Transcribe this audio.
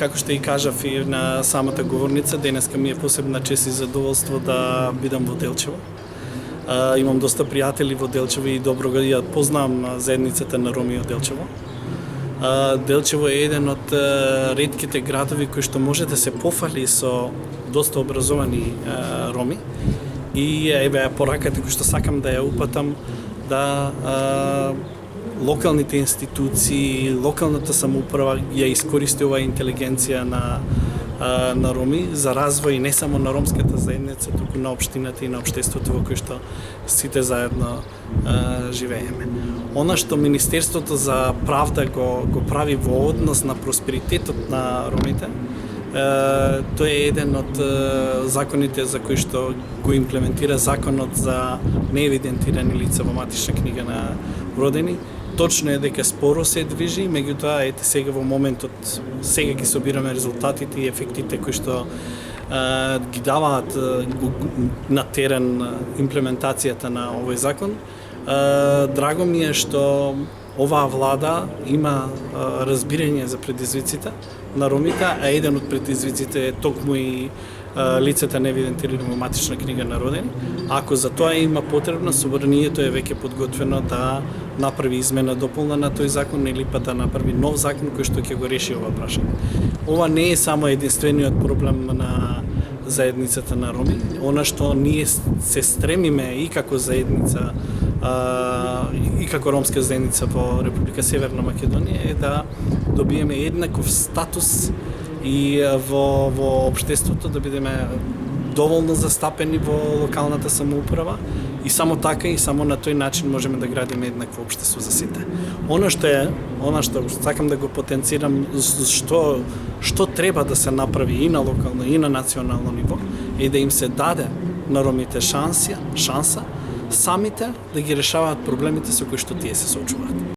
како што и кажав и на самата говорница, денеска ми е посебна чест и задоволство да бидам во Делчево. Имам доста пријатели во Делчево и добро ја познавам заедницата на роми од Делчево. Делчево е еден од ретките градови кои што може да се пофали со доста образовани роми. И еве пораката кој што сакам да ја упатам да локалните институции, локалната самоуправа ја искористи оваа интелигенција на роми за развој не само на ромската заедница, туку на општината и на општеството во кој што сите заедно живееме. Она што Министерството за правда го прави во однос на просперитетот на ромите, тој е еден од законите за кои што го имплементира законот за неевидентирани лица во матична книга на родени. Точно е дека споро се движи, меѓутоа ете сега во моментот, сега ги собираме резултатите и ефектите кои што ги даваат на терен имплементацијата на овој закон. Драго ми е што оваа влада има разбирање за предизвиците на ромите, а еден од предизвиците е токму и лицата неевидентирани во матична книга на родени. Ако за тоа има потребно, собранието е веќе подготвено да направи измена дополна на тој закон или па да направи нов закон кој што ќе го реши ова прашање. Ова не е само единствениот проблем на заедницата на роми. Она што ние се стремиме и како заедница и како ромска заедница во Република Северна Македонија е да добиеме еднаков статус и во општеството, да бидеме доволно застапени во локалната самоуправа и само така и само на тој начин можеме да градиме еднакво општество за сите. Она што сакам да го потенцирам, што треба да се направи и на локално и на национално ниво, е да им се даде на ромите шанса самите да ги решаваат проблемите со кои што тие се соочуваат.